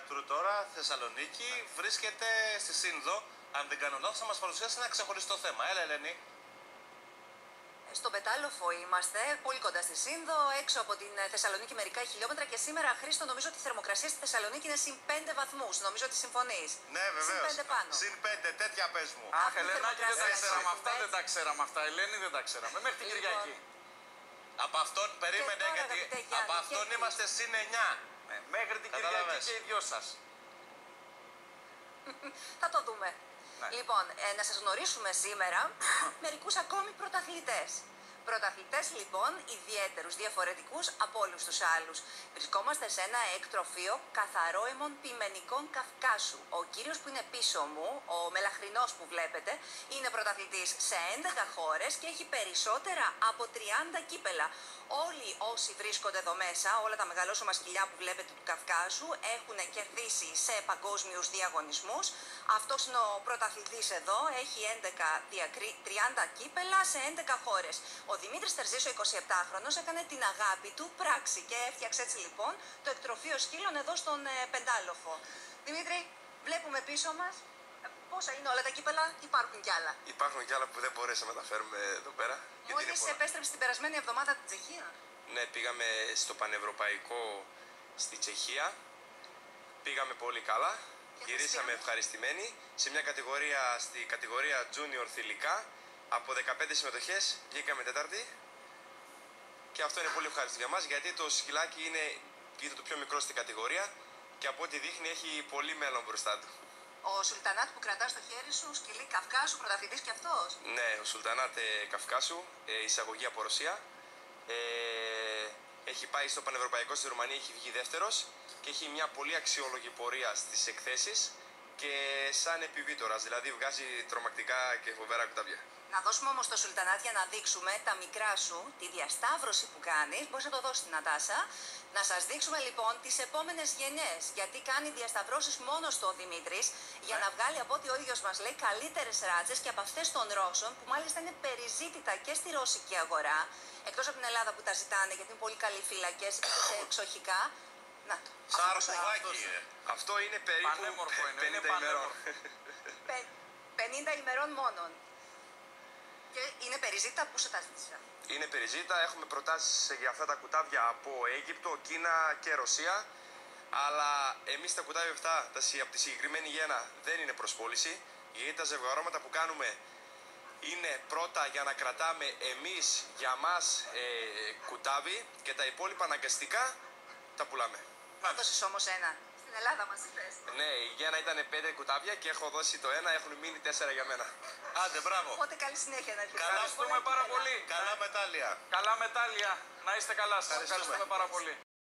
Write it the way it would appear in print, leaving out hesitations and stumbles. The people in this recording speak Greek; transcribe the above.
Τουρ τώρα, Θεσσαλονίκη, βρίσκεται στη Σύνδο. Αν δεν κάνω λάθος, θα μας παρουσιάσει ένα ξεχωριστό θέμα. Έλα, Ελένη. Στον Πετάλοφο είμαστε, πολύ κοντά στη Σύνδο, έξω από την Θεσσαλονίκη μερικά χιλιόμετρα και σήμερα, Χρήστο, νομίζω ότι η θερμοκρασία στη Θεσσαλονίκη είναι συν 5 βαθμούς. Νομίζω ότι συμφωνείς. Ναι, βεβαίως. Συν 5 πάνω. Συν 5, τέτοια πες μου. Αχ, Ελενάκη, δεν τα θερμοκρασία ξέραμε να αυτά, πούμε, δεν τα ξέραμε αυτά. Ελένη, δεν τα ξέραμε. Μέχρι την Λοιπόν, Κυριακή. Από αυτόν, περίμενε, τώρα, γιατί αγαπητέ Γιάννη, από αυτόν και είμαστε συν 9. Ναι, μέχρι την Κατάλαβες. Κυριακή και οι δυο σας. θα το δούμε. Ναι. Λοιπόν, να σας γνωρίσουμε σήμερα μερικούς ακόμη πρωταθλητές. Πρωταθλητές λοιπόν ιδιαίτερους, διαφορετικούς από όλους τους άλλους. Βρισκόμαστε σε ένα εκτροφείο καθαρόαιμων πειμενικών Καυκάσου. Ο κύριος που είναι πίσω μου, ο μελαχρινός που βλέπετε, είναι πρωταθλητής σε 11 χώρες και έχει περισσότερα από 30 κύπελα. Όλοι όσοι βρίσκονται εδώ μέσα, όλα τα μεγαλόσωμα σκυλιά που βλέπετε του Καυκάσου, έχουν κερδίσει σε παγκόσμιους διαγωνισμούς. Αυτός είναι ο πρωταθλητής εδώ, έχει 30 κύπελα σε 11 χώρες. Ο Δημήτρης Τερζής, ο 27χρονος, έκανε την αγάπη του πράξη και έφτιαξε έτσι λοιπόν το εκτροφείο σκύλων εδώ στον Πεντάλοφο. Δημήτρη, βλέπουμε πίσω μας πόσα είναι όλα τα κύπελα, υπάρχουν κι άλλα. Υπάρχουν και άλλα που δεν μπορέσαμε να τα φέρουμε εδώ πέρα. Μόλις επέστρεψε την περασμένη εβδομάδα από την Τσεχία. Ναι, πήγαμε στο Πανευρωπαϊκό στη Τσεχία. Πήγαμε πολύ καλά. Γυρίσαμε πήγαμε. ευχαριστημένοι. Σε μια κατηγορία, στη κατηγορία Junior θηλυκά, από 15 συμμετοχές βγήκαμε τέταρτη. Και αυτό είναι πολύ ευχάριστο για μας, γιατί το σκυλάκι είναι το πιο μικρό στην κατηγορία και από ό,τι δείχνει έχει πολύ μέλλον μπροστά του. Ο Σουλτανάτ που κρατά στο χέρι σου, σκυλί Καυκάσου, πρωταθλητής κι αυτός. Ναι, ο Σουλτανάτ Καυκάσου, εισαγωγή από Ρωσία. Έχει πάει στο Πανευρωπαϊκό στη Ρουμανία, έχει βγει δεύτερος και έχει μια πολύ αξιόλογη πορεία στις εκθέσεις και σαν επιβίτορας, δηλαδή βγάζει τρομακτικά και φοβερά κουτάβια. Να δώσουμε όμως το Σουλτανάτ για να δείξουμε τα μικρά σου, τη διασταύρωση που κάνεις. Μπορείς να το δώσεις στην Νατάσα. Να σας δείξουμε λοιπόν τις επόμενες γενιές. Γιατί κάνει διασταυρώσεις μόνος του ο Δημήτρης για να βγάλει, από ό,τι ο ίδιος μας λέει, καλύτερες ράτσες και από αυτές των Ρώσων που μάλιστα είναι περιζήτητα και στη ρώσικη αγορά. Εκτός από την Ελλάδα που τα ζητάνε γιατί είναι πολύ καλοί φύλακες και σε εξοχικά. Να το. Σαρκουδάκι. Αυτό είναι περίπου Πανέμορφο είναι, 50 είναι ημερών. πανέμορφο. 50 ημερών μόνον. Και είναι περιζήτητα, πού σε τα ζήτησα. Είναι περιζήτα, έχουμε προτάσεις για αυτά τα κουτάβια από Αίγυπτο, Κίνα και Ρωσία. Αλλά εμείς τα κουτάβια αυτά, από τη συγκεκριμένη γέννα, δεν είναι προς πώληση. Γιατί τα ζευγαρώματα που κάνουμε είναι πρώτα για να κρατάμε εμείς για μας κουτάβι και τα υπόλοιπα αναγκαστικά τα πουλάμε. Θα δώσεις όμως ένα. Στην Ελλάδα μας είπες. Ναι, η γέννα ήταν 5 κουτάβια και έχω δώσει το ένα, έχουν μείνει 4 για μένα. Άντε, μπράβο. Οπότε καλή συνέχεια να έχεις. Ευχαριστούμε πάρα πολύ. Καλά μετάλλια. Καλά μετάλλια. Να είστε καλά. Σας ευχαριστούμε πάρα πολύ.